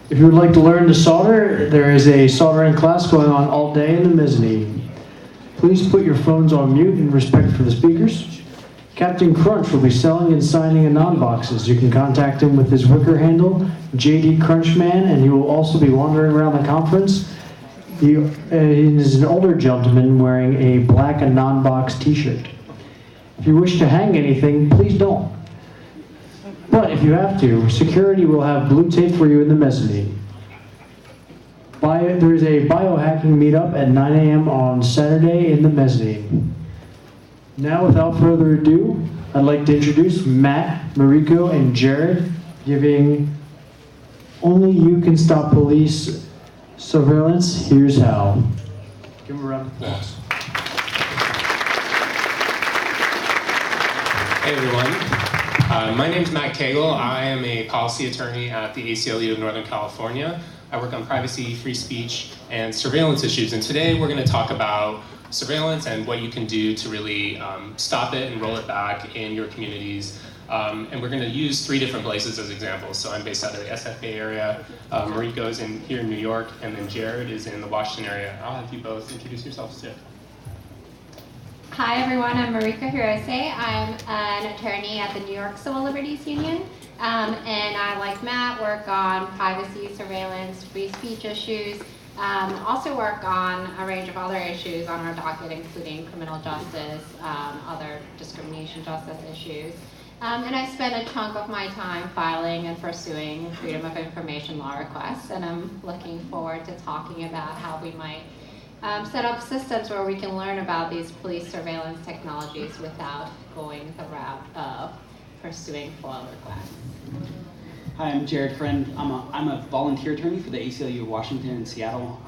If you would like to learn to solder, there is a soldering class going on all day in the mezzanine. Please put your phones on mute in respect for the speakers. Captain Crunch will be selling and signing Anon boxes. You can contact him with his Wicker handle, JD Crunchman, and he will also be wandering around the conference. He is an older gentleman wearing a black Anon box t-shirt. If you wish to hang anything, please don't. But if you have to, security will have blue tape for you in the mezzanine. There is a biohacking meetup at 9 a.m. on Saturday in the mezzanine. Now, without further ado, I'd like to introduce Matt, Mariko, and Jared giving Only You Can Stop Police Surveillance. Here's how. Give them a round of applause. Hey everyone. My name is Matt Cagle. I am a policy attorney at the ACLU of Northern California. I work on privacy, free speech, and surveillance issues. And today we're going to talk about surveillance and what you can do to really stop it and roll it back in your communities. And we're going to use 3 different places as examples. So I'm based out of the SF Bay area. Mariko is here in New York, and then Jared is in the Washington area. I'll have you both introduce yourselves too. Hi everyone, I'm Mariko Hirose. I'm an attorney at the New York Civil Liberties Union, and I, like Matt, work on privacy, surveillance, free speech issues, also work on a range of other issues on our docket, including criminal justice, other discrimination justice issues. And I spend a chunk of my time filing and pursuing Freedom of Information law requests, and I'm looking forward to talking about how we might set up systems where we can learn about these police surveillance technologies without going the route of pursuing FOIL requests. Hi, I'm Jared Friend. I'm a volunteer attorney for the ACLU of Washington and Seattle.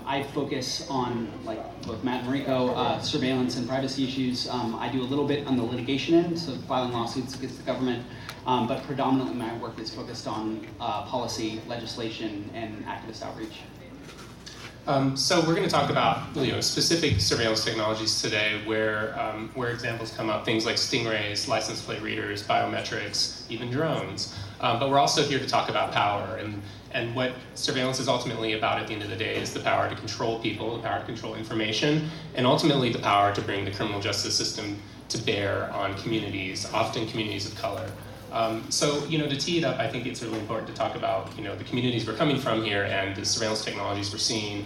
I focus on, like both Matt and Mariko, surveillance and privacy issues. I do a little bit on the litigation end, so filing lawsuits against the government, but predominantly my work is focused on policy, legislation, and activist outreach. So we're going to talk about specific surveillance technologies today where examples come up, things like stingrays, license plate readers, biometrics, even drones. But we're also here to talk about power, and what surveillance is ultimately about at the end of the day is the power to control people, the power to control information, and ultimately the power to bring the criminal justice system to bear on communities, often communities of color. So, to tee it up, I think it's really important to talk about, the communities we're coming from here and the surveillance technologies we're seeing.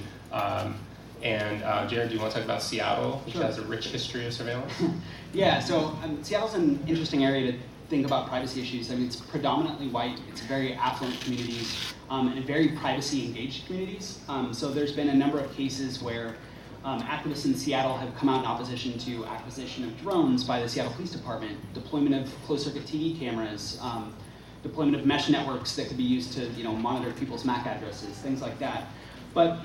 Jared, do you want to talk about Seattle, which has a rich history of surveillance? Yeah, so Seattle's an interesting area to think about privacy issues. I mean, it's predominantly white, it's very affluent communities, and very privacy-engaged communities. So there's been a number of cases where activists in Seattle have come out in opposition to acquisition of drones by the Seattle Police Department, deployment of closed-circuit TV cameras, deployment of mesh networks that could be used to monitor people's MAC addresses, things like that. But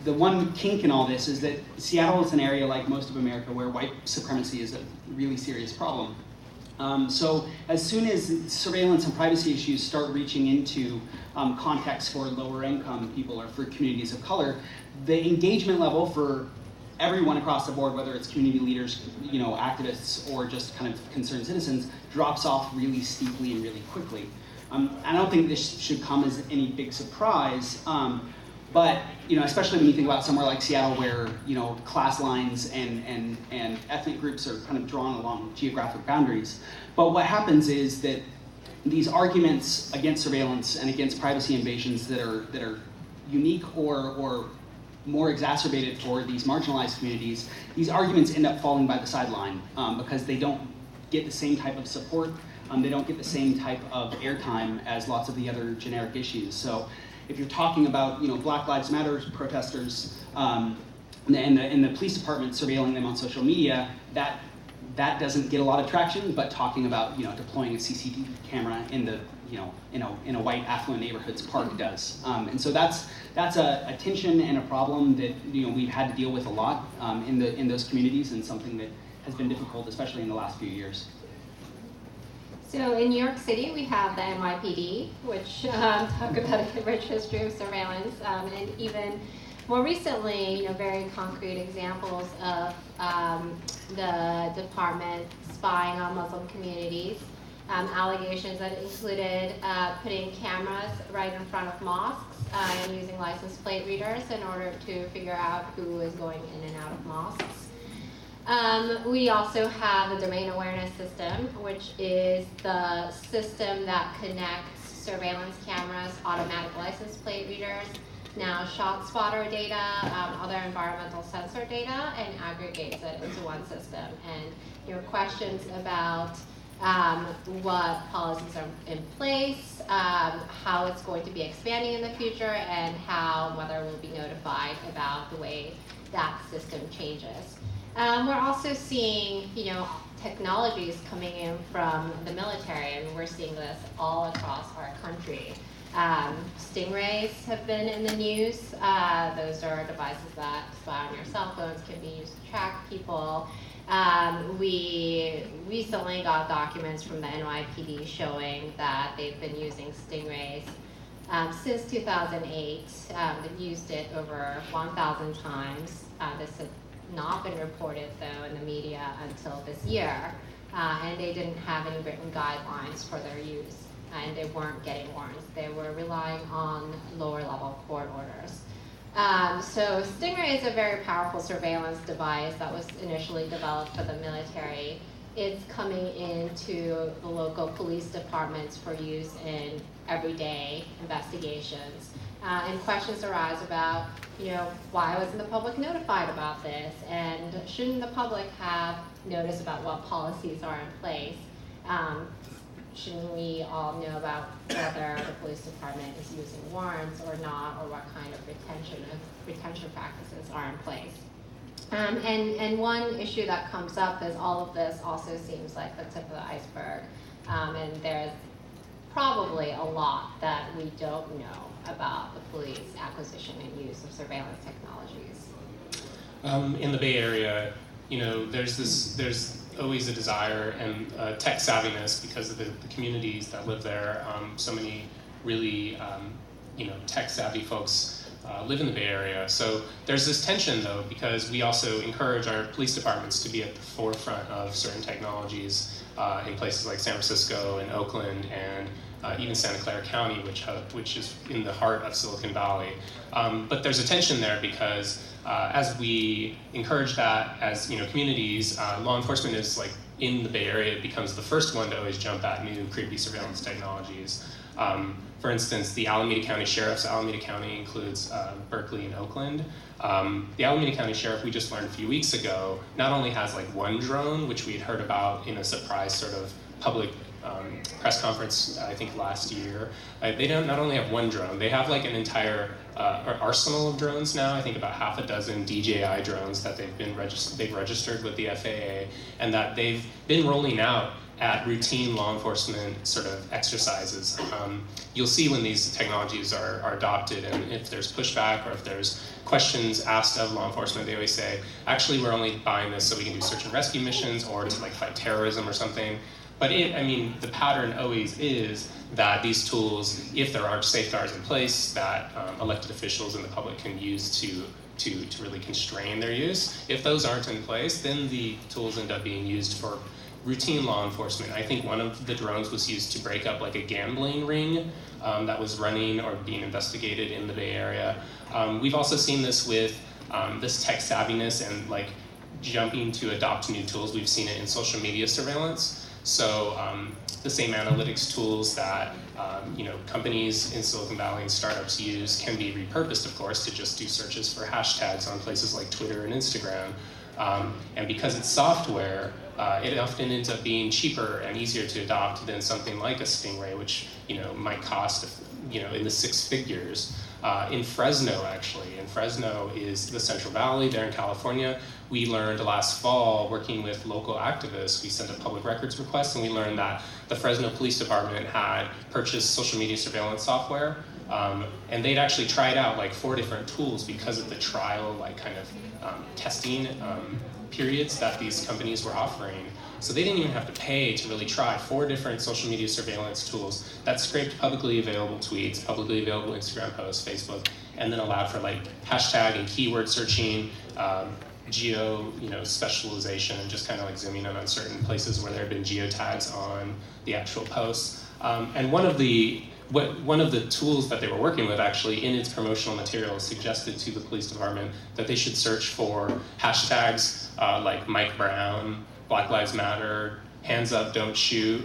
the one kink in all this is that Seattle is an area, like most of America, where white supremacy is a really serious problem. So as soon as surveillance and privacy issues start reaching into contexts for lower income people or for communities of color, the engagement level for everyone across the board, whether it's community leaders, activists, or just kind of concerned citizens, drops off really steeply and really quickly. I don't think this should come as any big surprise, but especially when you think about somewhere like Seattle, where class lines and ethnic groups are kind of drawn along geographic boundaries. But what happens is that these arguments against surveillance and against privacy invasions that are unique or more exacerbated for these marginalized communities, these arguments end up falling by the sideline because they don't get the same type of support, they don't get the same type of airtime as lots of the other generic issues. So if you're talking about Black Lives Matter protesters and the police department surveilling them on social media, that doesn't get a lot of traction. But talking about deploying a CCTV camera in the in a white affluent neighborhood's park does. And so that's a tension and a problem that we've had to deal with a lot in those communities, and something that has been difficult, especially in the last few years. So in New York City, we have the NYPD, which talk about a rich history of surveillance, and even more recently, very concrete examples of the department spying on Muslim communities allegations that included putting cameras right in front of mosques and using license plate readers in order to figure out who is going in and out of mosques. We also have the domain awareness system, which is the system that connects surveillance cameras, automatic license plate readers, now shot spotter data, other environmental sensor data, and aggregates it into one system. And your questions about what policies are in place, how it's going to be expanding in the future, and how whether we'll be notified about the way that system changes. We're also seeing, technologies coming in from the military, and we're seeing this all across our country. Stingrays have been in the news. Those are devices that spy on your cell phones, can be used to track people. We recently got documents from the NYPD showing that they've been using stingrays since 2008. They've used it over 1,000 times. This has not been reported, though, in the media until this year. And they didn't have any written guidelines for their use. And they weren't getting warrants. They were relying on lower level court orders. So Stingray is a very powerful surveillance device that was initially developed for the military. It's coming into the local police departments for use in everyday investigations. And questions arise about, why wasn't the public notified about this? And shouldn't the public have notice about what policies are in place? Shouldn't we all know about whether the police department is using warrants or not, or what kind of retention practices are in place? And one issue that comes up is all of this also seems like the tip of the iceberg, and there's probably a lot that we don't know about the police acquisition and use of surveillance technologies. In the Bay Area, there's always a desire and tech savviness because of the communities that live there. So many really, tech savvy folks live in the Bay Area. So there's this tension, though, because we also encourage our police departments to be at the forefront of certain technologies in places like San Francisco and Oakland and even Santa Clara County, which is in the heart of Silicon Valley. But there's a tension there because as we encourage that as communities, law enforcement is like in the Bay Area, it becomes the first one to always jump at new creepy surveillance technologies. For instance, the Alameda County Sheriff's, Alameda County includes Berkeley and Oakland. The Alameda County Sheriff, we just learned a few weeks ago, not only has like one drone, which we had heard about in a surprise sort of public press conference, I think last year. They don't not only have one drone, they have like an entire arsenal of drones now. I think about half a dozen DJI drones that they've registered with the FAA, and that they've been rolling out at routine law enforcement sort of exercises. You'll see when these technologies are adopted, and if there's pushback or if there's questions asked of law enforcement, they always say, actually, we're only buying this so we can do search and rescue missions or to like fight terrorism or something. But the pattern always is that these tools, if there aren't safeguards in place that elected officials and the public can use to really constrain their use, if those aren't in place, then the tools end up being used for routine law enforcement. I think one of the drones was used to break up like a gambling ring that was running or being investigated in the Bay Area. We've also seen this with this tech savviness and like jumping to adopt new tools. We've seen it in social media surveillance. So the same analytics tools that companies in Silicon Valley and startups use can be repurposed, of course, to just do searches for hashtags on places like Twitter and Instagram. And because it's software, it often ends up being cheaper and easier to adopt than something like a Stingray, which might cost in the six figures. In Fresno, actually, Fresno is the Central Valley there in California. We learned last fall, working with local activists, we sent a public records request, and we learned that the Fresno Police Department had purchased social media surveillance software, and they'd actually tried out like 4 different tools because of the trial, testing periods that these companies were offering. So they didn't even have to pay to really try 4 different social media surveillance tools that scraped publicly available tweets, publicly available Instagram posts, Facebook, and then allowed for like hashtag and keyword searching, geo, specialization and just kind of like zooming in on certain places where there have been geotags on the actual posts. And one of the tools that they were working with actually in its promotional materials suggested to the police department that they should search for hashtags like Mike Brown, Black Lives Matter, Hands Up, Don't Shoot,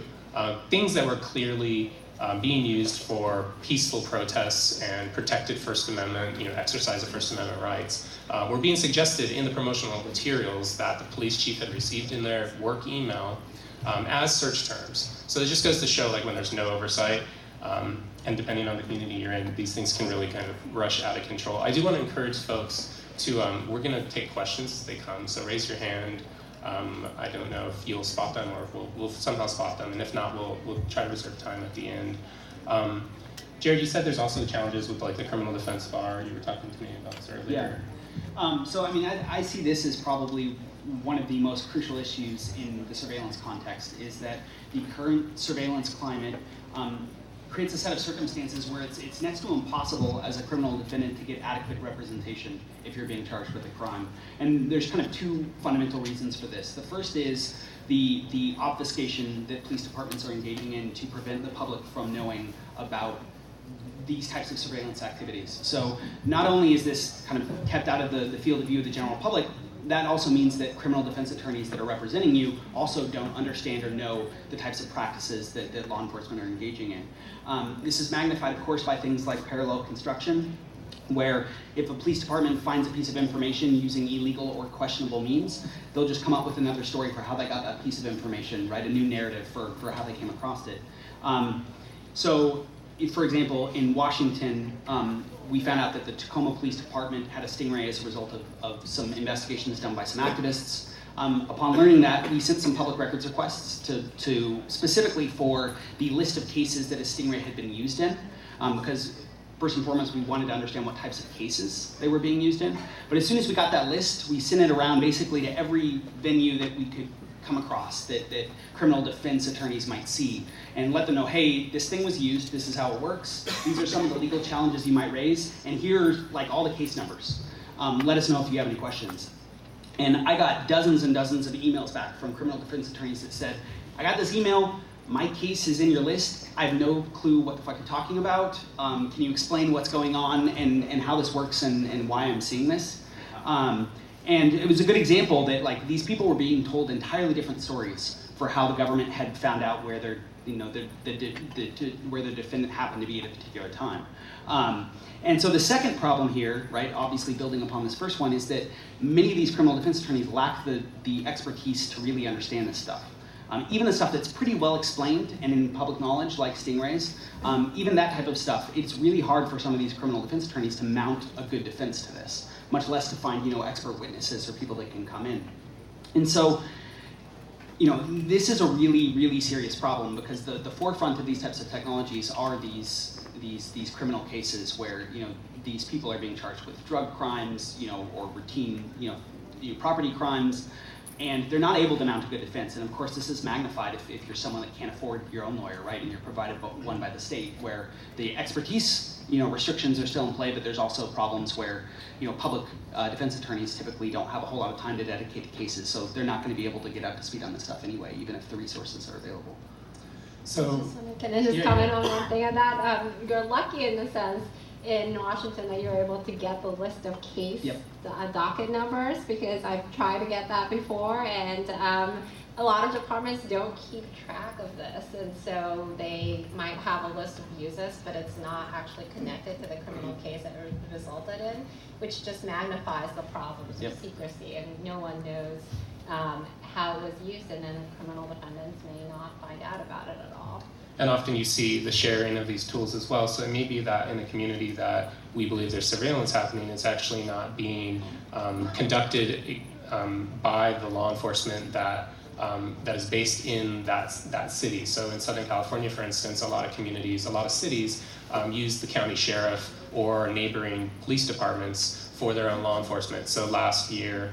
things that were clearly being used for peaceful protests and protected First Amendment, exercise of First Amendment rights, were being suggested in the promotional materials that the police chief had received in their work email as search terms. So it just goes to show, like, when there's no oversight, and depending on the community you're in, these things can really kind of rush out of control. I do want to encourage folks to, we're going to take questions as they come, so raise your hand. I don't know if you'll spot them or if we'll somehow spot them, and if not, we'll try to reserve time at the end. Jared, you said there's also challenges with like the criminal defense bar. You were talking to me about this earlier. Yeah. So I mean, I see this as probably one of the most crucial issues in the surveillance context, is that the current surveillance climate creates a set of circumstances where it's next to impossible as a criminal defendant to get adequate representation if you're being charged with a crime. And there's kind of two fundamental reasons for this. The first is the obfuscation that police departments are engaging in to prevent the public from knowing about these types of surveillance activities. So not only is this kind of kept out of the field of view of the general public, that also means that criminal defense attorneys that are representing you also don't understand or know the types of practices that law enforcement are engaging in. This is magnified, of course, by things like parallel construction, where if a police department finds a piece of information using illegal or questionable means, they'll just come up with another story for how they got that piece of information, right? A new narrative for how they came across it. So, if, for example, in Washington, we found out that the Tacoma Police Department had a stingray as a result of some investigations done by some activists. Upon learning that, we sent some public records requests to specifically for the list of cases that a stingray had been used in, because first and foremost, we wanted to understand what types of cases they were being used in. But as soon as we got that list, we sent it around basically to every venue that we could come across that criminal defense attorneys might see, and let them know, hey, this thing was used, this is how it works, these are some of the legal challenges you might raise, and here's like all the case numbers. Let us know if you have any questions. And I got dozens and dozens of emails back from criminal defense attorneys that said, I got this email, my case is in your list, I have no clue what the fuck you're talking about, can you explain what's going on and how this works and why I'm seeing this? And it was a good example that like these people were being told entirely different stories for how the government had found out where their where the defendant happened to be at a particular time. And so the second problem here, right, obviously building upon this first one, is that many of these criminal defense attorneys lack the expertise to really understand this stuff. Even the stuff that's pretty well explained and in public knowledge, like stingrays, even that type of stuff, it's really hard for some of these criminal defense attorneys to mount a good defense to this, much less to find, expert witnesses or people that can come in. And so, this is a really, really serious problem, because the forefront of these types of technologies are these criminal cases where, these people are being charged with drug crimes, or routine, property crimes, and they're not able to mount a good defense. And of course, this is magnified if you're someone that can't afford your own lawyer, right? And you're provided one by the state, where the expertise, restrictions are still in play, but there's also problems where, public defense attorneys typically don't have a whole lot of time to dedicate to cases, so they're not going to be able to get up to speed on this stuff anyway, even if the resources are available. So, can I just comment on one thing on that? You're lucky in the sense in Washington that you're able to get the list of case docket numbers, because I've tried to get that before, and a lot of departments don't keep track of this, and so they might have a list of users, but it's not actually connected to the criminal case that it resulted in, which just magnifies the problems of secrecy, and no one knows how it was used, and then criminal defendants may not find out about it at all. And often you see the sharing of these tools as well. So it may be that in a community that we believe there's surveillance happening, it's actually not being conducted by the law enforcement that is based in that city. So in Southern California, for instance, a lot of communities, a lot of cities use the county sheriff or neighboring police departments for their own law enforcement. So last year,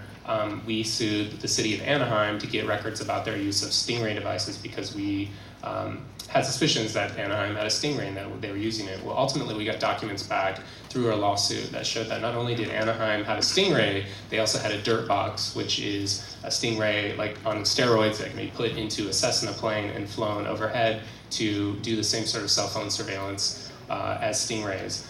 we sued the city of Anaheim to get records about their use of stingray devices, because we had suspicions that Anaheim had a stingray and that they were using it. Well, ultimately, we got documents back through our lawsuit that showed that not only did Anaheim have a stingray, they also had a dirt box, which is a stingray like on steroids that can be put into a Cessna plane and flown overhead to do the same sort of cell phone surveillance as stingrays.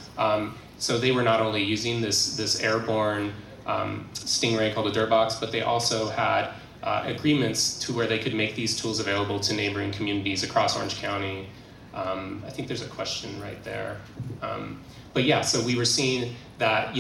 So they were not only using this airborne stingray called a dirt box, but they also had agreements to where they could make these tools available to neighboring communities across Orange County. I think there's a question right there. But yeah, so we were seeing that,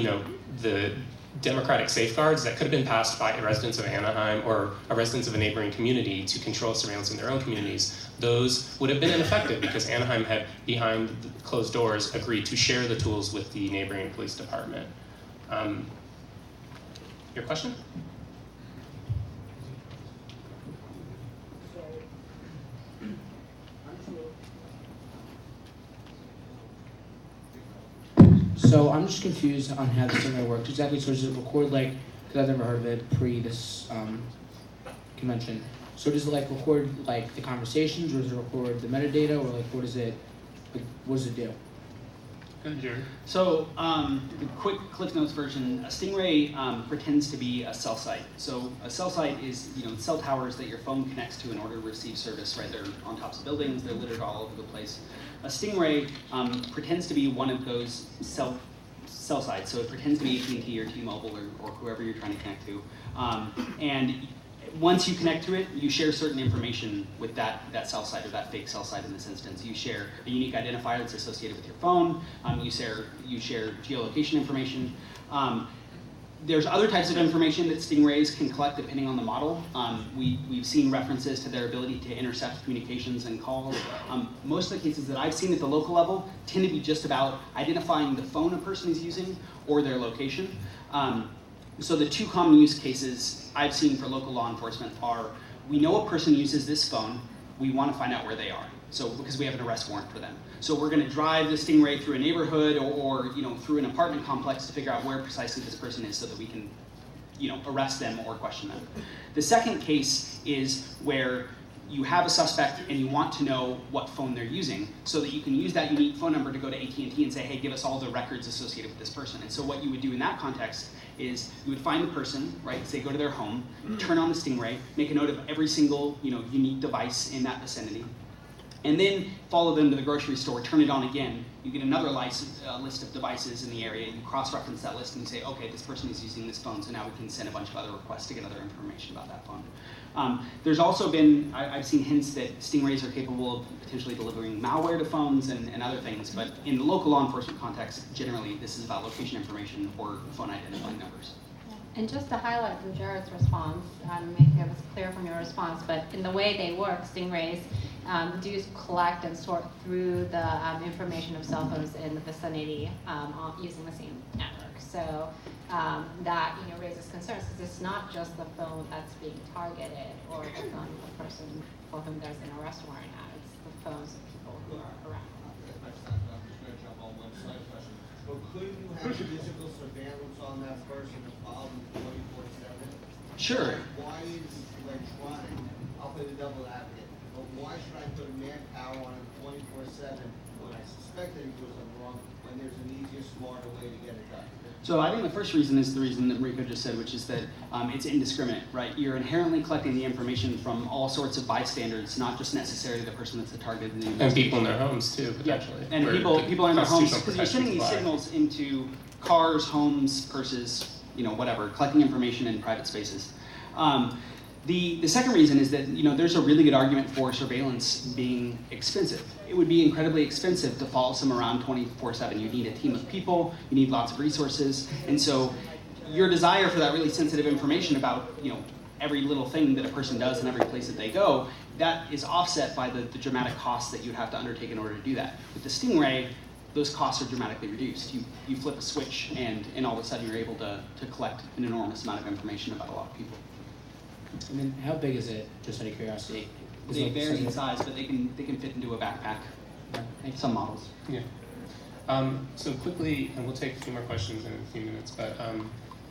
the democratic safeguards that could have been passed by residents of Anaheim or residents of a neighboring community to control surveillance in their own communities, those would have been ineffective because Anaheim had, behind the closed doors, agreed to share the tools with the neighboring police department. Your question? So I'm just confused on how this thing works. Exactly, so does it record because I've never heard of it pre this convention. So does it record the conversations, or does it record the metadata, or what does it do? Good, Jerry. So the quick Cliff Notes version, a stingray pretends to be a cell site. So a cell site is cell towers that your phone connects to in order to receive service, right? They're on tops of buildings, they're littered all over the place. A stingray pretends to be one of those cell sites. So it pretends to be AT&T or T-Mobile or whoever you're trying to connect to. And once you connect to it, you share certain information with that cell site or that fake cell site in this instance. You share a unique identifier that's associated with your phone. You share geolocation information. There's other types of information that stingrays can collect depending on the model. We've seen references to their ability to intercept communications and calls. Most of the cases that I've seen at the local level tend to be just about identifying the phone a person is using or their location. So the two common use cases I've seen for local law enforcement are, we know a person uses this phone, we want to find out where they are. So because we have an arrest warrant for them. So we're going to drive the stingray through a neighborhood or through an apartment complex to figure out where precisely this person is so that we can arrest them or question them. The second case is where you have a suspect and you want to know what phone they're using so that you can use that unique phone number to go to AT&T and say, hey, give us all the records associated with this person. And so what you would do in that context is you would find the person, right, say go to their home, turn on the stingray, make a note of every single unique device in that vicinity, and then follow them to the grocery store, turn it on again. You get another list of devices in the area, you cross-reference that list and you say, okay, this person is using this phone, so now we can send a bunch of other requests to get other information about that phone. There's also been, I've seen hints that stingrays are capable of potentially delivering malware to phones and other things, but in the local law enforcement context, generally this is about location information or phone identifying numbers. And just to highlight from Jared's response, maybe it was clear from your response, but in the way they work, stingrays do collect and sort through the information of cell phones in the vicinity using the same network. So that raises concerns because it's not just the phone that's being targeted or the phone of the person for whom there's an arrest warrant out. It's the phones of people who are around. I'm just going to jump on one side question. But couldn't you have physical surveillance on that person involved 24/7? Sure. Why is electronic? I'll play the devil advocate. But why should I put manpower on him 24/7 when I suspect that he doing something wrong when there's an easier, smarter way to get it done? So I think the first reason is the reason that Mariko just said, which is that it's indiscriminate, right? You're inherently collecting the information from all sorts of bystanders, not just necessarily the person that's the target of the investigation. And people in their homes too, potentially. Yeah. And people in their homes, because you're sending these signals into cars, homes, purses, whatever, collecting information in private spaces. The second reason is that there's a really good argument for surveillance being expensive. It would be incredibly expensive to follow someone around 24/7. You need a team of people, you need lots of resources, and so your desire for that really sensitive information about every little thing that a person does in every place that they go, that is offset by the dramatic costs that you have to undertake in order to do that. With the stingray, those costs are dramatically reduced. You flip a switch and all of a sudden you're able to collect an enormous amount of information about a lot of people. And then how big is it, just out of curiosity? They vary in size, but they can fit into a backpack. Some models. Yeah. So quickly, and we'll take a few more questions in a few minutes, but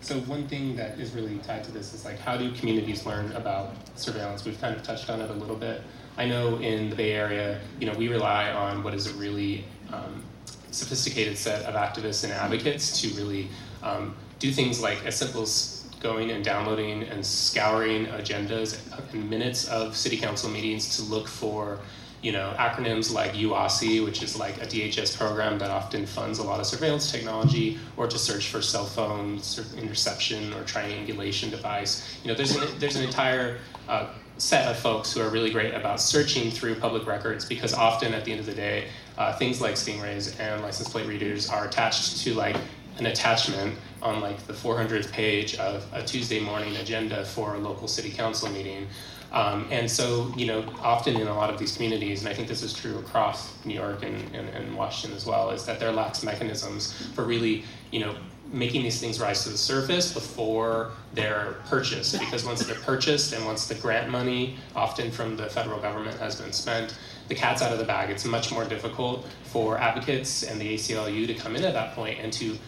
so one thing that is really tied to this is how do communities learn about surveillance? We've kind of touched on it a little bit. I know in the Bay Area, we rely on what is a really sophisticated set of activists and advocates to really do things like as simple as going and downloading and scouring agendas and minutes of city council meetings to look for acronyms like UASI, which is like a DHS program that often funds a lot of surveillance technology, or to search for cell phone interception or triangulation device. There's an entire set of folks who are really great about searching through public records, because often at the end of the day, things like stingrays and license plate readers are attached to like an attachment on like the 400th page of a Tuesday morning agenda for a local city council meeting. And so, often in a lot of these communities, and I think this is true across New York and Washington as well, is that there lacks mechanisms for really, making these things rise to the surface before they're purchased. Because once they're purchased and once the grant money, often from the federal government, has been spent, the cat's out of the bag. It's much more difficult for advocates and the ACLU to come in at that point and to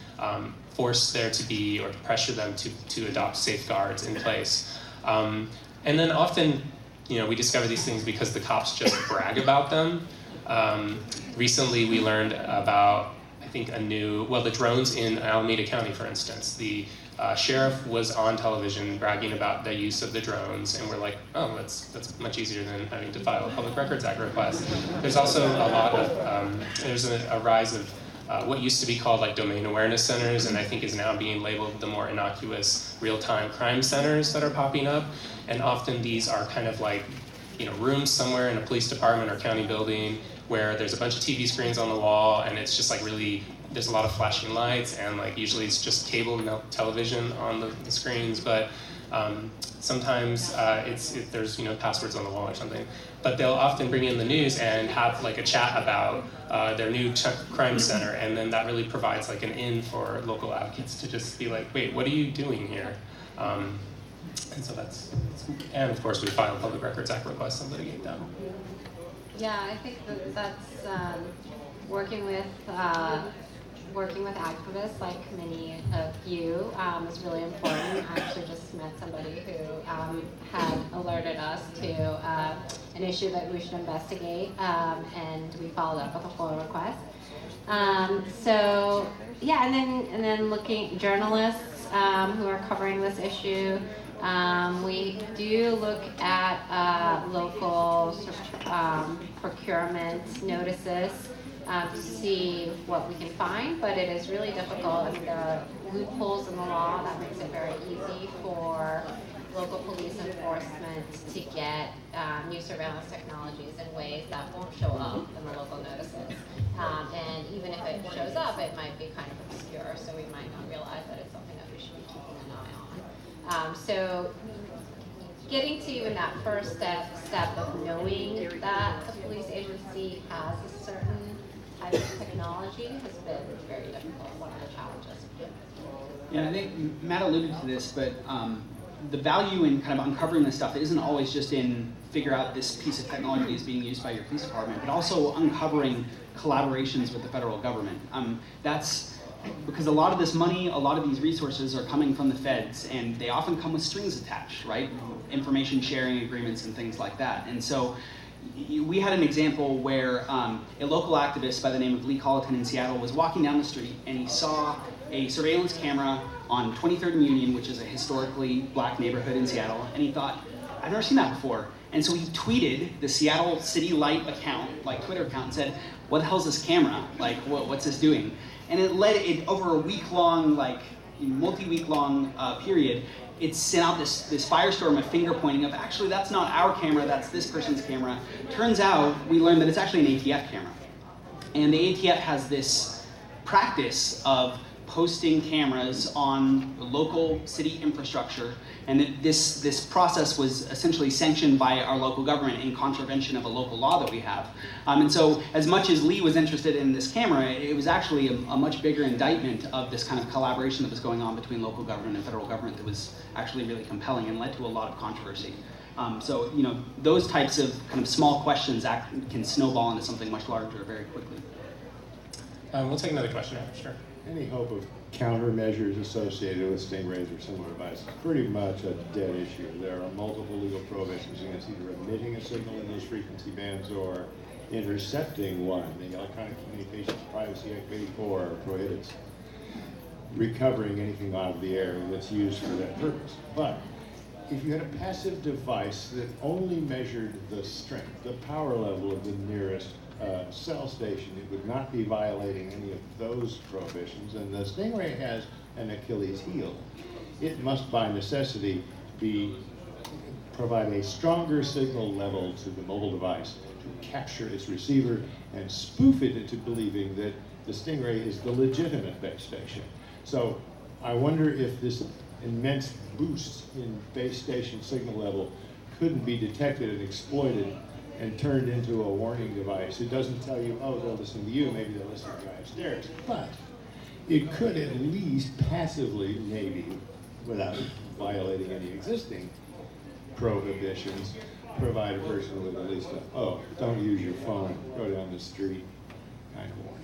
force there to be, or pressure them to adopt safeguards in place. And then often, we discover these things because the cops just brag about them. Recently, we learned about, I think, the drones in Alameda County, for instance. The sheriff was on television bragging about the use of the drones, and we're like, oh, that's much easier than having to file a Public Records Act request. There's also a lot of, there's a rise of what used to be called like domain awareness centers, and I think is now being labeled the more innocuous real-time crime centers that are popping up. And often these are kind of like, rooms somewhere in a police department or county building where there's a bunch of TV screens on the wall, and it's just like really, there's a lot of flashing lights, and like usually it's just cable television on the screens, but sometimes there's passwords on the wall or something. But they'll often bring in the news and have like a chat about their new crime center, and then that really provides like an in for local advocates to just be like, wait, what are you doing here? And so and of course we file Public Records Act requests and litigate them. Yeah, I think that's working with activists like many of you is really important. I actually just met somebody who had alerted us to an issue that we should investigate, and we followed up with a FOIA request. So yeah, and then looking journalists who are covering this issue. We do look at local procurement notices to see what we can find, but it is really difficult. I mean, there are loopholes in the law that makes it very easy for local police enforcement to get new surveillance technologies in ways that won't show up in the local notices. And even if it shows up, it might be kind of obscure, so we might not realize that it's something that we should be keeping an eye on. So getting to even that first step of knowing that the police agency has a certain type of technology has been very difficult, one of the challenges. Yeah, I think Matt alluded to this, but the value in kind of uncovering this stuff isn't always just in figure out this piece of technology is being used by your police department, but also uncovering collaborations with the federal government. That's because a lot of this money, a lot of these resources are coming from the feds, and they often come with strings attached, right? Information sharing agreements and things like that. And so we had an example where a local activist by the name of Lee Colleton in Seattle was walking down the street, and he saw a surveillance camera on 23rd and Union, which is a historically black neighborhood in Seattle, and he thought, I've never seen that before. And so he tweeted the Seattle City Light account, like Twitter account, and said, what the hell's this camera? Like, what's this doing? And it led it over a week-long, like multi-week-long period. It sent out this firestorm of finger pointing of, actually, that's not our camera, that's this person's camera. Turns out, we learned that it's actually an ATF camera. And the ATF has this practice of posting cameras on local city infrastructure, and that this process was essentially sanctioned by our local government in contravention of a local law that we have. And so as much as Lee was interested in this camera, it was actually a much bigger indictment of this kind of collaboration that was going on between local government and federal government that was actually really compelling and led to a lot of controversy. So those types of kind of small questions can snowball into something much larger very quickly. We'll take another question, sure. any hope of countermeasures associated with stingrays or similar devices is pretty much a dead issue. There are multiple legal prohibitions against either emitting a signal in those frequency bands or intercepting one. The Electronic Communications Privacy Act of '84 prohibits recovering anything out of the air that's used for that purpose. But if you had a passive device that only measured the strength, the power level of the nearest cell station, it would not be violating any of those prohibitions. And the Stingray has an Achilles heel. It must, by necessity, provide a stronger signal level to the mobile device to capture its receiver and spoof it into believing that the Stingray is the legitimate base station. So I wonder if this immense boost in base station signal level couldn't be detected and exploited and turned into a warning device. It doesn't tell you, oh, they'll listen to you, maybe they'll listen to the guy upstairs. But it could at least passively, maybe, without violating any existing prohibitions, provide a person with at least a, oh, don't use your phone, go down the street kind of warning.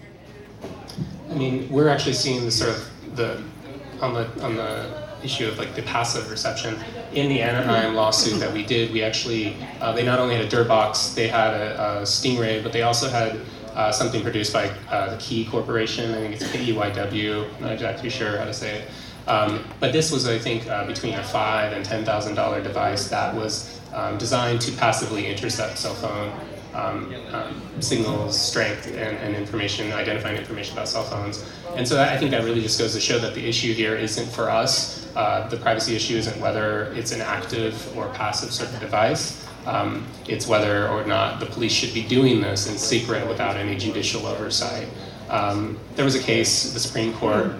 I mean, we're actually seeing the sort of on the issue of like the passive reception in the Anaheim lawsuit that we did. We actually they not only had a dirt box, they had a Stingray, but they also had something produced by the Key Corporation. I think it's KEYW. Not exactly sure how to say it. But this was, I think, between a $5,000 and $10,000 device that was designed to passively intercept cell phone signals, strength, and information, identifying information about cell phones. And so I think that really just goes to show that the issue here isn't for us. The privacy issue isn't whether it's an active or passive sort of device. It's whether or not the police should be doing this in secret without any judicial oversight. There was a case, the Supreme Court,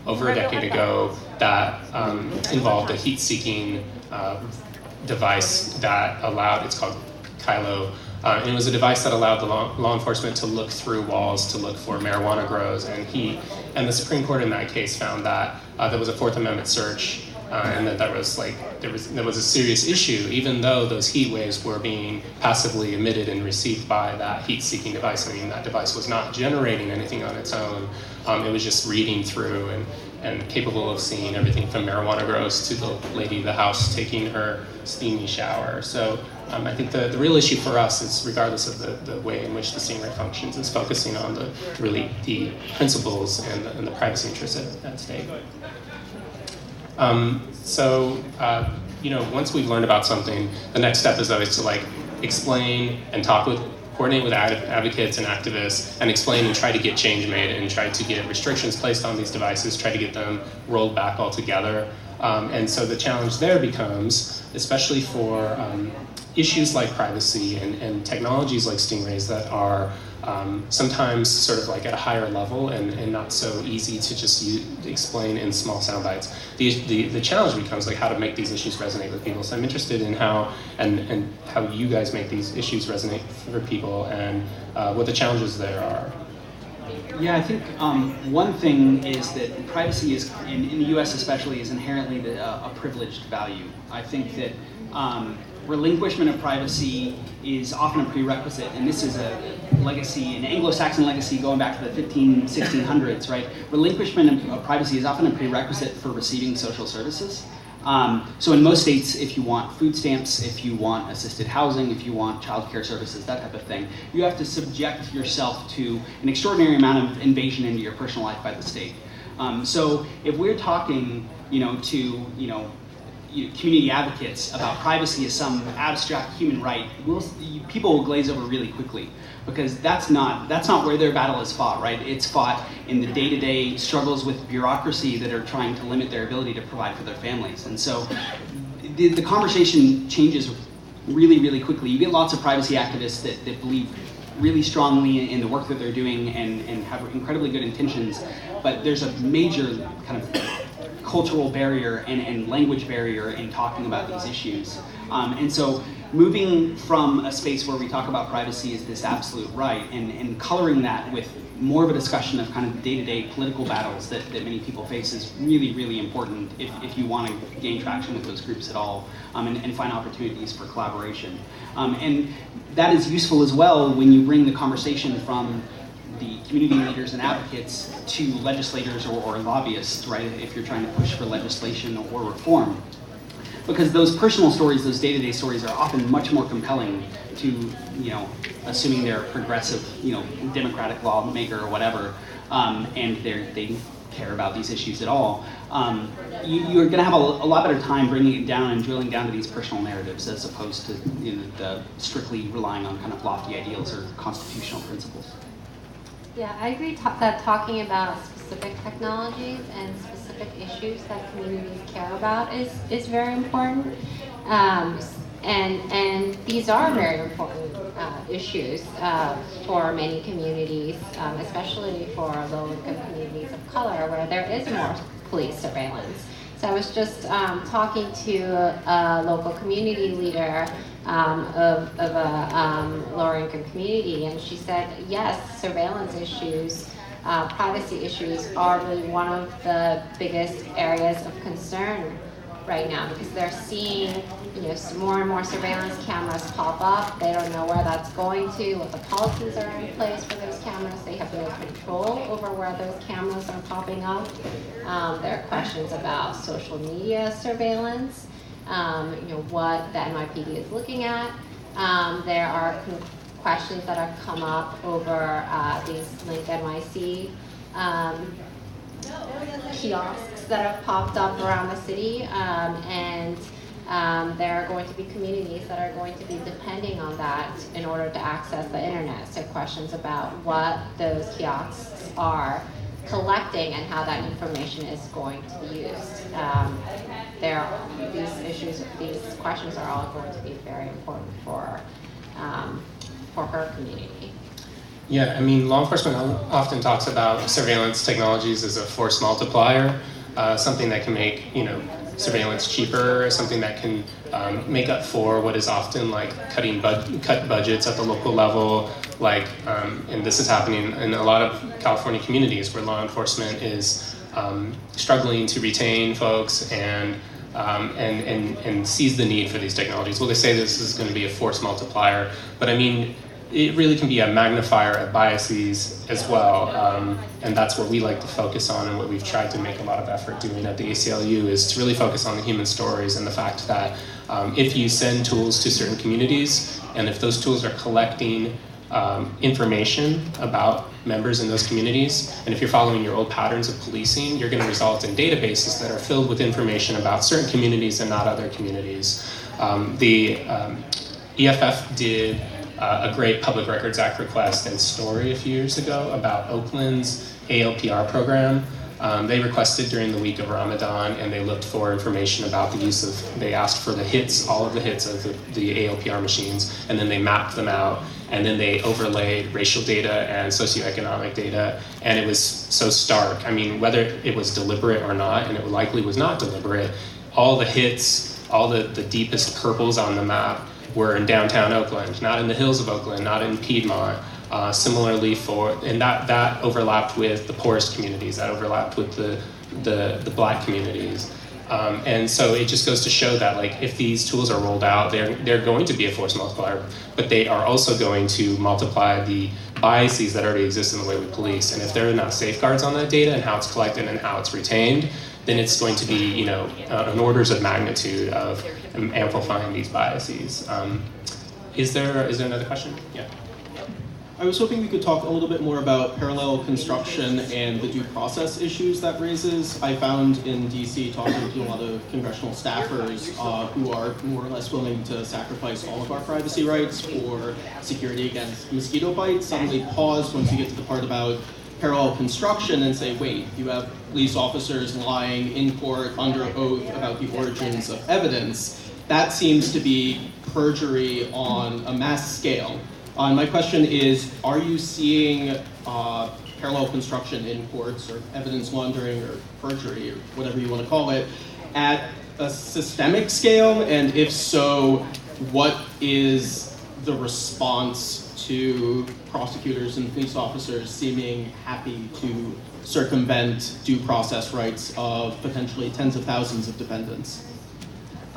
over a decade ago that involved a heat-seeking device that allowed, it's called Cagle, and it was a device that allowed the law enforcement to look through walls to look for marijuana grows and heat. And the Supreme Court in that case found that there was a Fourth Amendment search, and that there was a serious issue, even though those heat waves were being passively emitted and received by that heat-seeking device. I mean, that device was not generating anything on its own. It was just reading through and capable of seeing everything from marijuana grows to the lady in the house taking her steamy shower. So I think the real issue for us is, regardless of the way in which the Stingray functions, is focusing on the principles and the privacy interests at stake. Once we've learned about something, the next step is always to explain and coordinate with advocates and activists and explain and try to get change made and try to get restrictions placed on these devices, try to get them rolled back altogether. And so the challenge there becomes, especially for issues like privacy and technologies like Stingrays that are sometimes sort of at a higher level and not so easy to just explain in small sound bites. The challenge becomes how to make these issues resonate with people. So I'm interested in how you guys make these issues resonate for people and what the challenges there are. Yeah, I think one thing is that privacy is, in the US especially, is inherently a privileged value. I think that relinquishment of privacy is often a prerequisite, and this is a legacy, an Anglo-Saxon legacy going back to the 1600s, right? Relinquishment of privacy is often a prerequisite for receiving social services. So in most states, if you want food stamps, if you want assisted housing, if you want child care services, that type of thing, you have to subject yourself to an extraordinary amount of invasion into your personal life by the state. So if we're talking, to community advocates about privacy as some abstract human right, people will glaze over really quickly, because that's not where their battle is fought, right? It's fought in the day-to-day struggles with bureaucracy that are trying to limit their ability to provide for their families. And so the conversation changes really, really quickly. You get lots of privacy activists that believe really strongly in the work that they're doing and have incredibly good intentions, but there's a major kind of cultural barrier and language barrier in talking about these issues. And so moving from a space where we talk about privacy as this absolute right and coloring that with more of a discussion of kind of day-to-day political battles that many people face is really, really important if you want to gain traction with those groups at all, and find opportunities for collaboration. And that is useful as well when you bring the conversation from the community leaders and advocates to legislators or lobbyists, right, if you're trying to push for legislation or reform. Because those personal stories, those day-to-day stories are often much more compelling to, assuming they're progressive, democratic lawmaker or whatever, and they care about these issues at all. You're going to have a lot better time bringing it down and drilling down to these personal narratives as opposed to the strictly relying on kind of lofty ideals or constitutional principles. Yeah, I agree that talking about specific technologies and specific issues that communities care about is very important. And these are very important issues for many communities, especially for low-income communities of color, where there is more police surveillance. So I was just talking to a local community leader of a lower-income community, and she said, yes, surveillance issues, privacy issues are really one of the biggest areas of concern right now, because they're seeing more and more surveillance cameras pop up. They don't know where that's going to, what the policies are in place for those cameras. They have no control over where those cameras are popping up. There are questions about social media surveillance, what the NYPD is looking at. There are questions that have come up over these Link NYC kiosks that have popped up around the city, and there are going to be communities that are going to be depending on that in order to access the internet. So questions about what those kiosks are collecting and how that information is going to be used. These questions are all going to be very important for her community. Yeah, I mean, law enforcement often talks about surveillance technologies as a force multiplier, something that can make, surveillance cheaper, something that can make up for what is often like cut budgets at the local level, and this is happening in a lot of California communities where law enforcement is struggling to retain folks and sees the need for these technologies. Well, they say this is going to be a force multiplier, but I mean, it really can be a magnifier of biases as well, and that's what we like to focus on, and what we've tried to make a lot of effort doing at the ACLU is to really focus on the human stories and the fact that if you send tools to certain communities, and if those tools are collecting information about members in those communities, and if you're following your old patterns of policing, you're going to result in databases that are filled with information about certain communities and not other communities. The EFF did a great Public Records Act request and story a few years ago about Oakland's ALPR program. They requested during the week of Ramadan, and they looked for information about the use of, they asked for the hits, all of the hits of the ALPR machines, and then they mapped them out, and then they overlaid racial data and socioeconomic data, and it was so stark. I mean, whether it was deliberate or not, and it likely was not deliberate, all the hits, all the deepest purples on the map were in downtown Oakland, not in the hills of Oakland, not in Piedmont. Similarly and that overlapped with the poorest communities, that overlapped with the Black communities. And so it just goes to show that if these tools are rolled out, they're going to be a force multiplier, but they are also going to multiply the biases that already exist in the way we police. And if there are not safeguards on that data and how it's collected and how it's retained, then it's going to be, an orders of magnitude of amplifying these biases. Is there another question? Yeah. I was hoping we could talk a little bit more about parallel construction and the due process issues that raises. I found in DC talking to a lot of congressional staffers who are more or less willing to sacrifice all of our privacy rights for security against mosquito bites, suddenly pause once you get to the part about parallel construction and say, wait, you have police officers lying in court under oath about the origins of evidence. That seems to be perjury on a mass scale. My question is, are you seeing parallel construction in courts, or evidence laundering, or perjury, or whatever you want to call it, at a systemic scale? And if so, what is the response to prosecutors and police officers seeming happy to circumvent due process rights of potentially tens of thousands of defendants?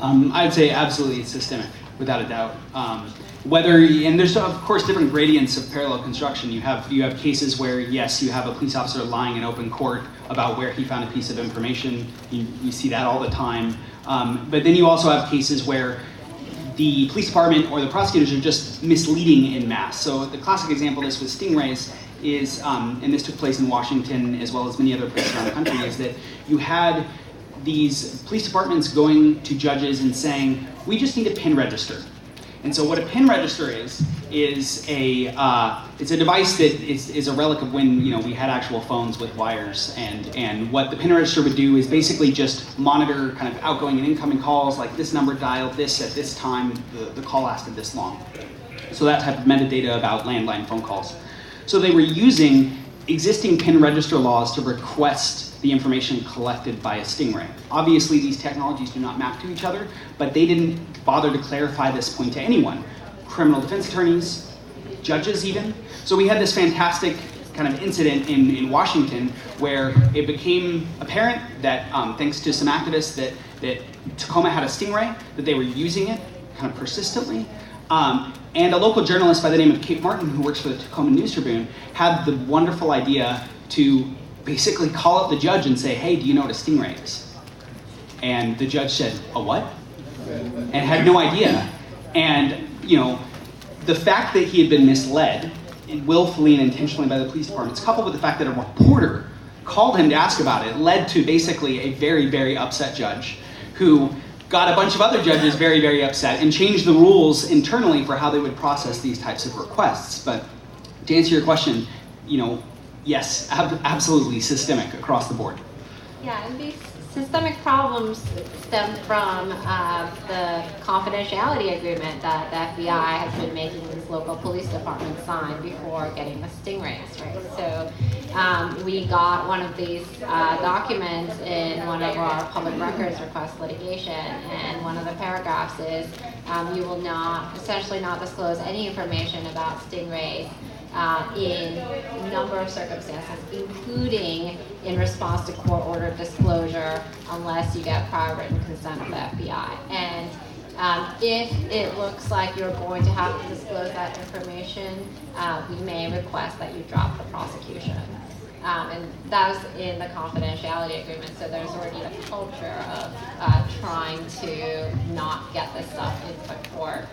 I'd say absolutely it's systemic. without a doubt. And there's of course different gradients of parallel construction. You have cases where yes, you have a police officer lying in open court about where he found a piece of information. You see that all the time. But then you also have cases where the police department or the prosecutors are just misleading in mass. So the classic example of this with stingrays is, and this took place in Washington as well as many other places around the country, is that you had these police departments going to judges and saying, we just need a PIN register. And so what a PIN register is it's a device that is a relic of when we had actual phones with wires. And what the PIN register would do is basically just monitor kind of outgoing and incoming calls, like this number dialed this at this time, the call lasted this long. So that type of metadata about landline phone calls. So they were using existing PIN register laws to request the information collected by a stingray. Obviously, these technologies do not map to each other, but they didn't bother to clarify this point to anyone. Criminal defense attorneys, judges even. So we had this fantastic kind of incident in Washington where it became apparent that, thanks to some activists, that Tacoma had a stingray, that they were using it kind of persistently. And a local journalist by the name of Kate Martin, who works for the Tacoma News Tribune, had the wonderful idea to basically call up the judge and say, hey, do you know what a stingray is? And the judge said, a what? And had no idea. And, the fact that he had been misled willfully and intentionally by the police departments, coupled with the fact that a reporter called him to ask about it, led to basically a very, very upset judge who got a bunch of other judges very, very upset and changed the rules internally for how they would process these types of requests. But to answer your question, yes, absolutely systemic across the board. Yeah, and these systemic problems stem from the confidentiality agreement that the FBI has been making these local police departments sign before getting the stingrays, right? So we got one of these documents in one of our public records request litigation, and one of the paragraphs is you will essentially not disclose any information about stingrays in a number of circumstances, including in response to court-ordered disclosure, unless you get prior written consent of the FBI. And if it looks like you're going to have to disclose that information, we may request that you drop the prosecution. And that was in the confidentiality agreement, so there's already a culture of trying to not get this stuff into court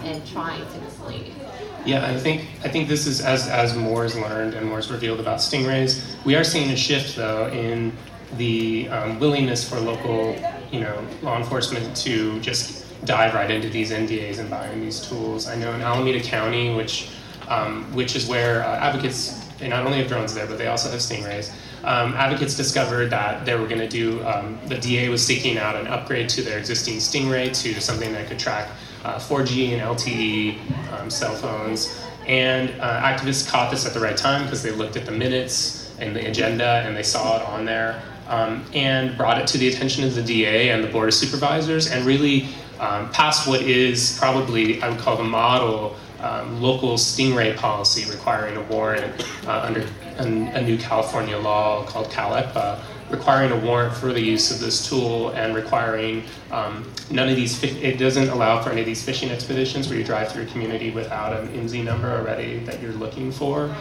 and trying to mislead. Yeah, I think this is as more is learned and more is revealed about stingrays. We are seeing a shift though in the willingness for local, law enforcement to just dive right into these NDAs and buying these tools. I know in Alameda County, which is where advocates, they not only have drones there, but they also have stingrays. Advocates discovered that they were going to do, the DA was seeking out an upgrade to their existing stingray to something that could track 4G and LTE cell phones. And activists caught this at the right time because they looked at the minutes and the agenda and they saw it on there and brought it to the attention of the DA and the Board of Supervisors and really passed what is probably, I would call the model, local stingray policy requiring a warrant under a new California law called CalECPA, requiring a warrant for the use of this tool and requiring it doesn't allow for any of these fishing expeditions where you drive through a community without an IMSI number already that you're looking for.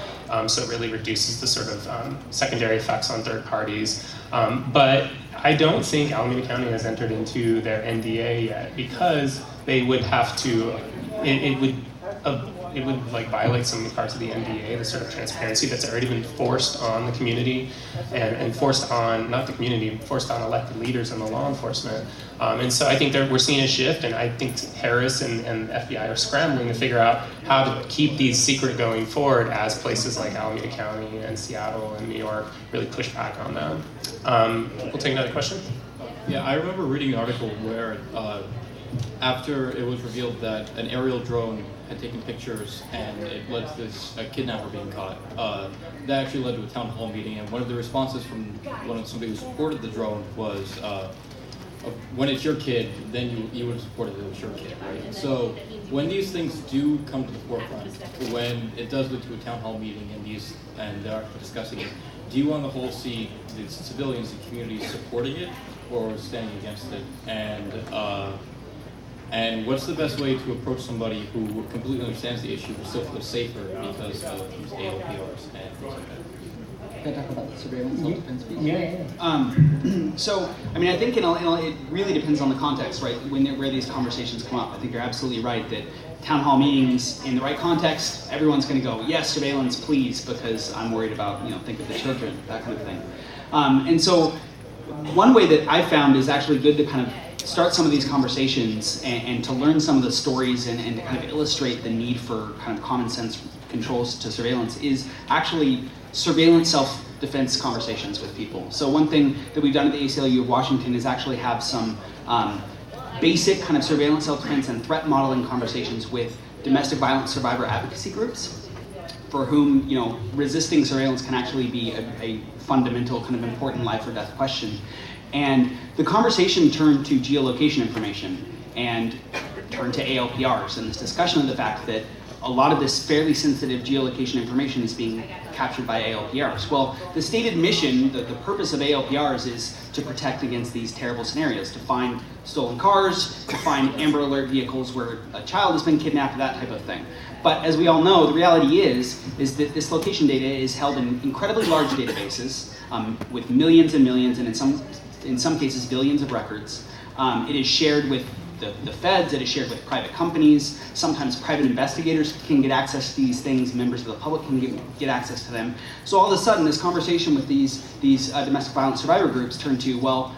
So it really reduces the sort of secondary effects on third parties. But I don't think Alameda County has entered into their NDA yet because they would have to, it would violate some parts of the NDA, the sort of transparency that's already been forced on the community and forced on, not the community, forced on elected leaders and the law enforcement. And so I think we're seeing a shift, and I think Harris and FBI are scrambling to figure out how to keep these secret going forward as places like Alameda County and Seattle and New York really push back on them. We'll take another question. Yeah, I remember reading an article where after it was revealed that an aerial drone had taken pictures and it led to a kidnapper being caught, that actually led to a town hall meeting, and one of the responses from somebody who supported the drone was, when it's your kid, then you would have supported it, it's your kid, right? So when these things do come to the forefront, when it does lead to a town hall meeting and they're discussing it, do you on the whole see the civilians and communities supporting it or standing against it? And And what's the best way to approach somebody who completely understands the issue but still feels safer because of these ALPRs and things like that? Can I talk about the surveillance self-defense piece? Yeah. So, I mean, I think it really depends on the context, right? Where these conversations come up. I think you're absolutely right that town hall meetings in the right context, everyone's going to go, yes, surveillance, please, because I'm worried about, think of the children, that kind of thing. And so, one way that I found is actually good to kind of start some of these conversations and to learn some of the stories and to kind of illustrate the need for kind of common sense controls to surveillance is actually surveillance self-defense conversations with people. So one thing that we've done at the ACLU of Washington is actually have some basic kind of surveillance self-defense and threat modeling conversations with domestic violence survivor advocacy groups for whom, resisting surveillance can actually be a fundamental kind of important life or death question. And the conversation turned to geolocation information and turned to ALPRs and this discussion of the fact that a lot of this fairly sensitive geolocation information is being captured by ALPRs. Well, the stated mission, the purpose of ALPRs is to protect against these terrible scenarios, to find stolen cars, to find Amber Alert vehicles where a child has been kidnapped, that type of thing. But as we all know, the reality is that this location data is held in incredibly large databases with millions and millions, and in some cases billions of records. It is shared with the feds, it is shared with private companies. Sometimes private investigators can get access to these things, members of the public can get access to them. So all of a sudden, this conversation with these domestic violence survivor groups turned to, well,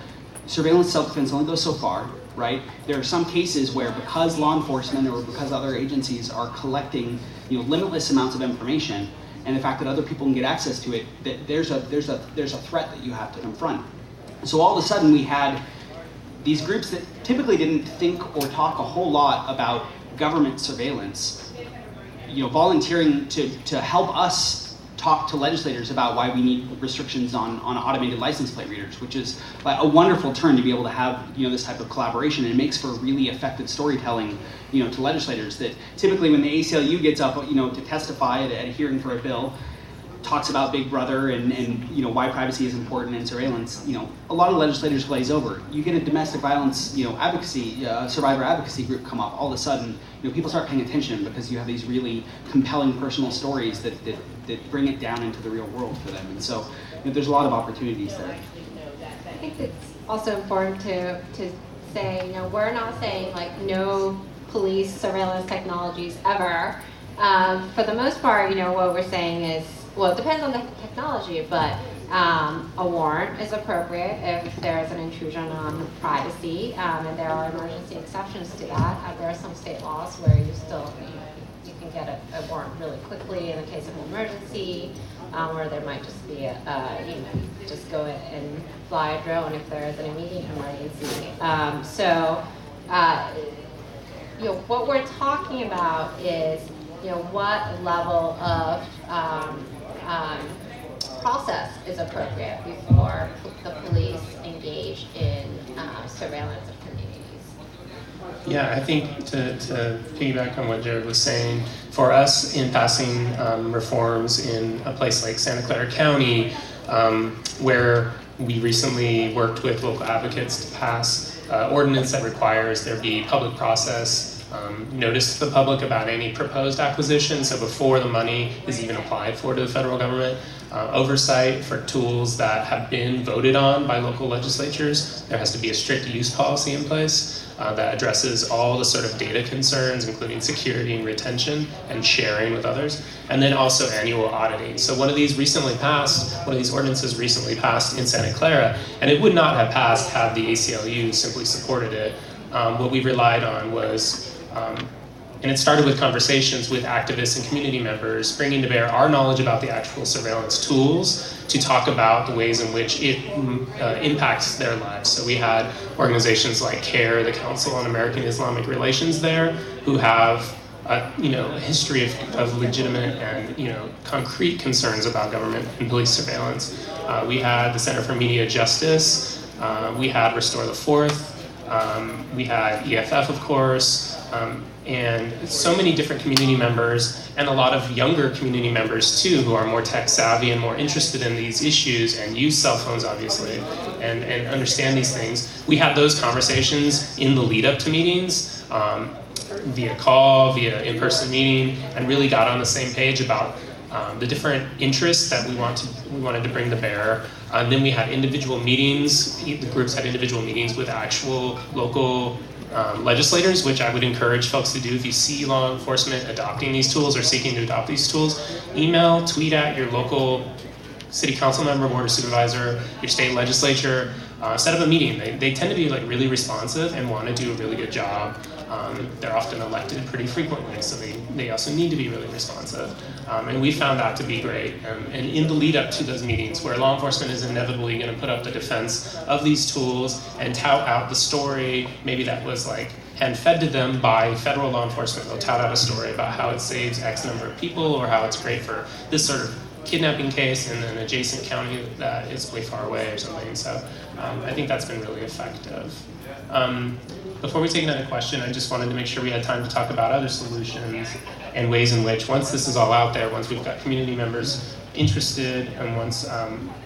surveillance self-defense only goes so far, right? There are some cases where because law enforcement or because other agencies are collecting limitless amounts of information, and the fact that other people can get access to it, that there's a threat that you have to confront. So all of a sudden we had these groups that typically didn't think or talk a whole lot about government surveillance, volunteering to help us talk to legislators about why we need restrictions on automated license plate readers, which is a wonderful turn to be able to have this type of collaboration, and it makes for really effective storytelling to legislators that typically when the ACLU gets up to testify at a hearing for a bill, talks about Big Brother and why privacy is important in surveillance, a lot of legislators glaze over. You get a domestic violence advocacy, survivor advocacy group come up, all of a sudden people start paying attention because you have these really compelling personal stories that bring it down into the real world for them. And so there's a lot of opportunities there. I think it's also important to say, we're not saying no police surveillance technologies ever. For the most part, what we're saying is, well, it depends on the technology, but a warrant is appropriate if there is an intrusion on privacy, and there are emergency exceptions to that. There are some state laws where you still, you can get a warrant really quickly in the case of an emergency, or there might just be just go and fly a drone if there is an immediate emergency. What we're talking about is, what level of process is appropriate before the police engage in surveillance of communities. Yeah, I think to piggyback on what Jared was saying, for us in passing reforms in a place like Santa Clara County, where we recently worked with local advocates to pass ordinance that requires there be public process, notice to the public about any proposed acquisition, so before the money is even applied for to the federal government, oversight for tools that have been voted on by local legislatures. There has to be a strict use policy in place that addresses all the sort of data concerns, including security and retention and sharing with others, and then also annual auditing. So one of these ordinances recently passed in Santa Clara, and it would not have passed had the ACLU simply supported it. What we relied on was, and it started with conversations with activists and community members, bringing to bear our knowledge about the actual surveillance tools to talk about the ways in which it impacts their lives. So we had organizations like CARE, the Council on American Islamic Relations there, who have a history of legitimate and concrete concerns about government and police surveillance. We had the Center for Media Justice, we had Restore the Fourth, we had EFF, of course, and so many different community members, and a lot of younger community members too, who are more tech savvy and more interested in these issues and use cell phones, obviously, and understand these things. We had those conversations in the lead up to meetings via call, via in-person meeting, and really got on the same page about the different interests that we wanted to bring to bear. And then we had individual meetings. The groups had individual meetings with actual local legislators, which I would encourage folks to do. If you see law enforcement adopting these tools or seeking to adopt these tools, email, tweet at your local city council member, board of supervisor, your state legislature, set up a meeting. They tend to be like really responsive and want to do a really good job. They're often elected pretty frequently, so they also need to be really responsive. And we found that to be great. And in the lead up to those meetings, where law enforcement is inevitably going to put up the defense of these tools and tout out the story, maybe that was like hand-fed to them by federal law enforcement. They'll tout out a story about how it saves X number of people, or how it's great for this sort of kidnapping case in an adjacent county that is way far away or something. So I think that's been really effective. Before we take another question, I just wanted to make sure we had time to talk about other solutions and ways in which, once this is all out there, once we've got community members interested, and once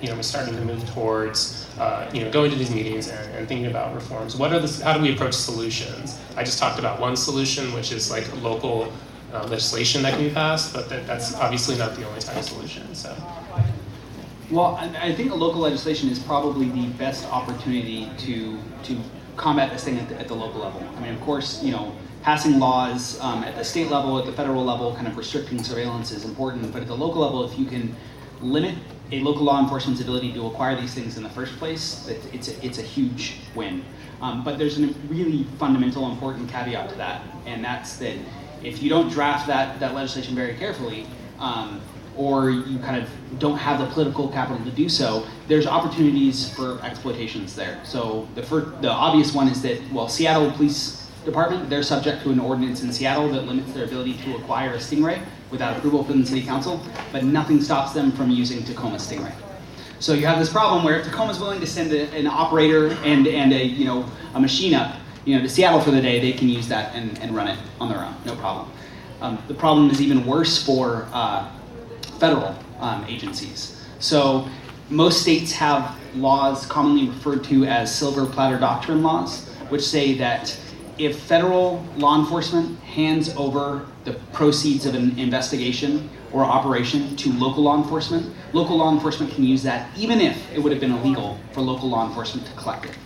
we're starting to move towards going to these meetings and thinking about reforms, how do we approach solutions? I just talked about one solution, which is like a local legislation that can be passed, but that's obviously not the only type of solution. So. Well, I think a local legislation is probably the best opportunity to combat this thing at the local level. I mean, of course, passing laws at the state level, at the federal level, kind of restricting surveillance is important, but at the local level, if you can limit a local law enforcement's ability to acquire these things in the first place, it's a huge win. But there's a really fundamental, important caveat to that, and that's that if you don't draft that legislation very carefully, or you kind of don't have the political capital to do so, there's opportunities for exploitations there. So the obvious one is that, Seattle Police Department, they're subject to an ordinance in Seattle that limits their ability to acquire a Stingray without approval from the city council, but nothing stops them from using Tacoma Stingray. So you have this problem where if Tacoma's willing to send an operator and a machine up to Seattle for the day, they can use that and run it on their own, no problem. The problem is even worse for federal agencies. So most states have laws commonly referred to as silver platter doctrine laws, which say that if federal law enforcement hands over the proceeds of an investigation or operation to local law enforcement can use that even if it would have been illegal for local law enforcement to collect it.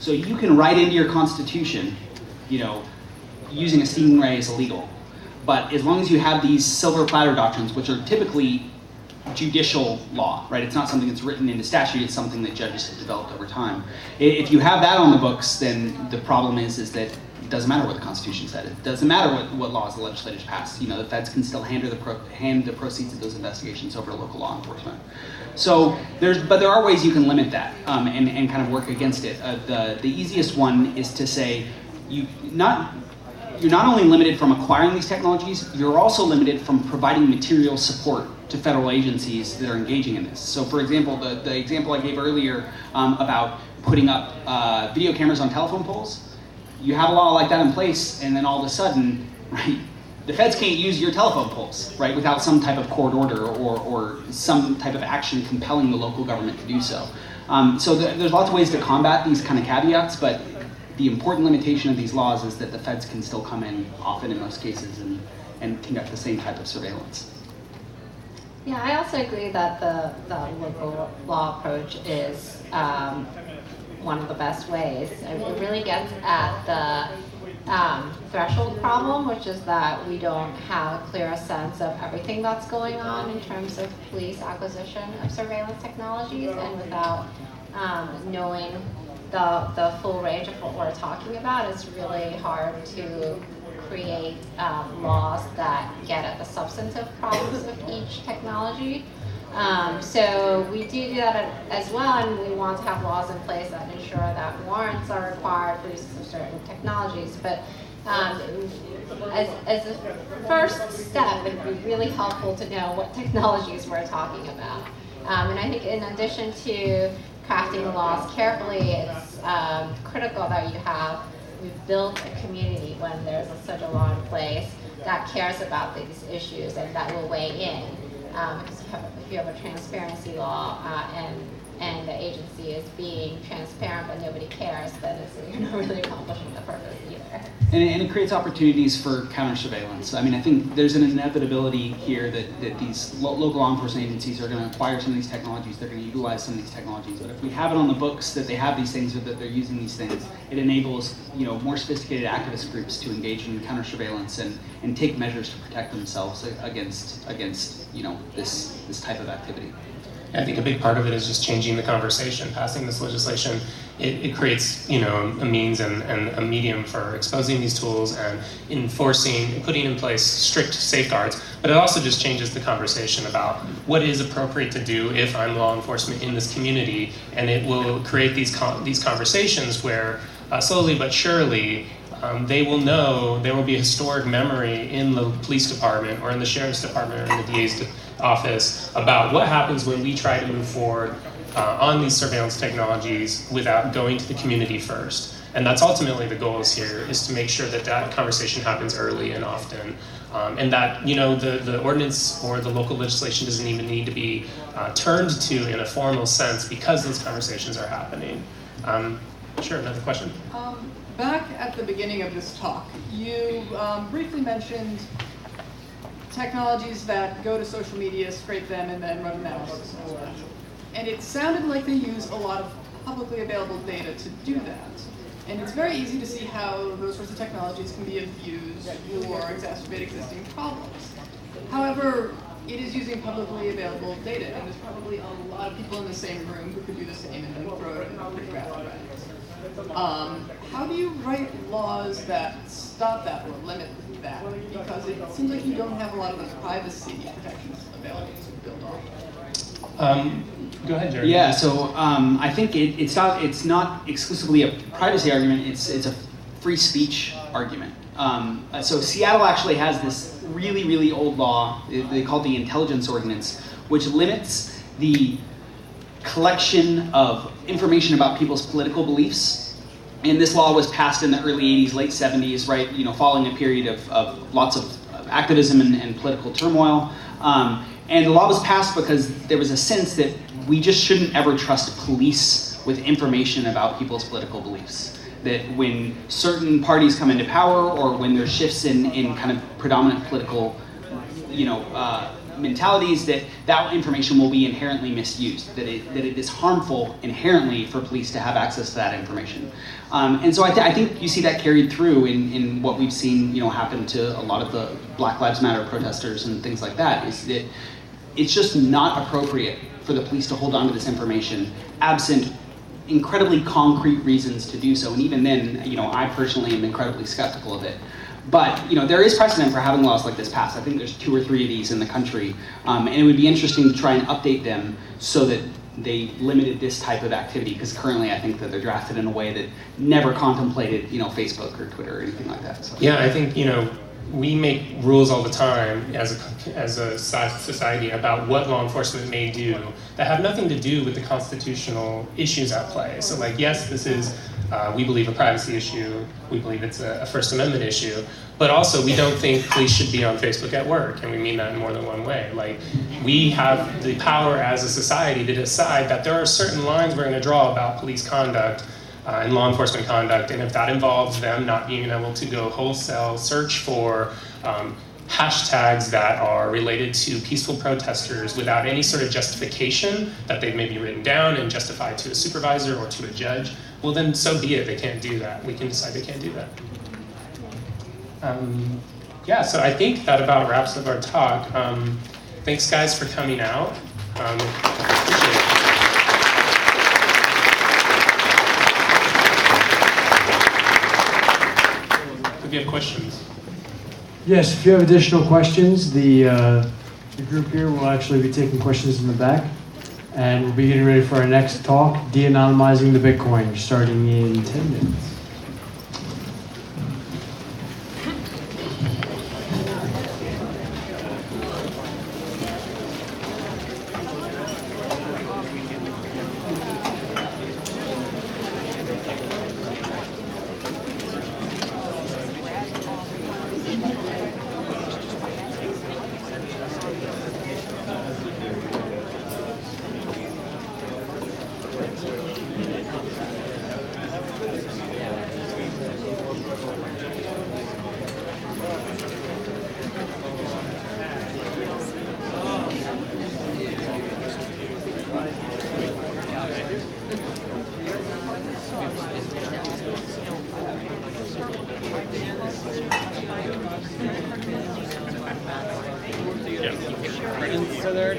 So you can write into your constitution, using a Stingray is illegal. But as long as you have these silver platter doctrines, which are typically judicial law, right? It's not something that's written into statute, it's something that judges have developed over time. If you have that on the books, then the problem is that it doesn't matter what the Constitution said. It doesn't matter what laws the legislators pass. The feds can still hand the proceeds of those investigations over to local law enforcement. So there are ways you can limit that and kind of work against it. The easiest one is to say you're not only limited from acquiring these technologies, you're also limited from providing material support to federal agencies that are engaging in this. So for example, the example I gave earlier about putting up video cameras on telephone poles, you have a law like that in place, and then all of a sudden, right, the feds can't use your telephone poles, right, without some type of court order or some type of action compelling the local government to do so. There's lots of ways to combat these kind of caveats, but the important limitation of these laws is that the feds can still come in, often in most cases, and conduct the same type of surveillance. Yeah, I also agree that the local law approach is one of the best ways. It really gets at the threshold problem, which is that we don't have a clear sense of everything that's going on in terms of police acquisition of surveillance technologies, and without knowing the full range of what we're talking about, it's really hard to create laws that get at the substantive problems of each technology. So we do that as well, and we want to have laws in place that ensure that warrants are required for use of certain technologies. But as a first step, it would be really helpful to know what technologies we're talking about. And I think in addition to crafting the laws carefully, it's critical that we've built a community when there's such a law in place that cares about these issues and that will weigh in. Because if you have a transparency law and the agency privacy is being transparent but nobody cares, then you're not really accomplishing the purpose either. And it creates opportunities for counter surveillance. I mean, I think there's an inevitability here that these local law enforcement agencies are going to acquire some of these technologies, they're going to utilize some of these technologies. But if we have it on the books that they have these things or that they're using these things, it enables more sophisticated activist groups to engage in counter surveillance and take measures to protect themselves against this type of activity. I think a big part of it is just changing the conversation. Passing this legislation, it creates a means and a medium for exposing these tools and enforcing, putting in place strict safeguards. But it also just changes the conversation about what is appropriate to do if I'm law enforcement in this community, and it will create these conversations where slowly but surely they will know, there will be a historic memory in the police department or in the sheriff's department or in the DA's office about what happens when we try to move forward on these surveillance technologies without going to the community first. And that's ultimately the goal here, is to make sure that that conversation happens early and often. And that the ordinance or the local legislation doesn't even need to be turned to in a formal sense because those conversations are happening. Sure, another question? Back at the beginning of this talk, you briefly mentioned technologies that go to social media, scrape them, and then run analysis on them. And it sounded like they use a lot of publicly available data to do that. And it's very easy to see how those sorts of technologies can be abused or exacerbate existing problems. However, it is using publicly available data, and there's probably a lot of people in the same room who could do the same and then throw it in a pretty rapid way. How do you write laws that stop that or limit that? Because it seems like you don't have a lot of those privacy protections available to build on. Go ahead, Jerry. Yeah, so I think it's not exclusively a privacy argument, it's a free speech argument. So Seattle actually has this really, really old law, they call it the Intelligence Ordinance, which limits the collection of information about people's political beliefs. And this law was passed in the early 80s, late 70s, right? Following a period of lots of activism and political turmoil. And the law was passed because there was a sense that we just shouldn't ever trust police with information about people's political beliefs. That when certain parties come into power or when there's shifts in kind of predominant political, mentalities, that information will be inherently misused, that it is harmful inherently for police to have access to that information. And so I think you see that carried through in what we've seen happen to a lot of the Black Lives Matter protesters and things like that, is that it's just not appropriate for the police to hold on to this information absent incredibly concrete reasons to do so. And even then, I personally am incredibly skeptical of it. But there is precedent for having laws like this passed. I think there's 2 or 3 of these in the country, and it would be interesting to try and update them so that they limited this type of activity. Because currently, I think that they're drafted in a way that never contemplated, Facebook or Twitter or anything like that. So. Yeah, I think we make rules all the time as a society about what law enforcement may do that have nothing to do with the constitutional issues at play. So, yes, this is. We believe a privacy issue, we believe it's a First Amendment issue, but also we don't think police should be on Facebook at work, and we mean that in more than one way. We have the power as a society to decide that there are certain lines we're going to draw about police conduct and law enforcement conduct, and if that involves them not being able to go wholesale search for hashtags that are related to peaceful protesters without any sort of justification that they've maybe written down and justified to a supervisor or to a judge, well then so be it, they can't do that. We can decide they can't do that. So I think that about wraps up our talk. Thanks guys for coming out. Appreciate it. If you have questions. Yes, if you have additional questions, the group here will actually be taking questions in the back. And we'll be getting ready for our next talk, de-anonymizing the Bitcoin, starting in 10 minutes.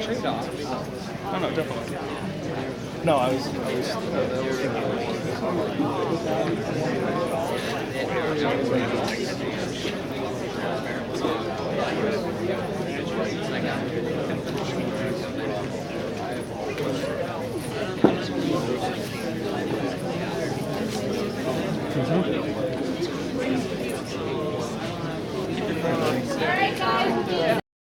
trade-off. No, no, definitely. No, I was thinking.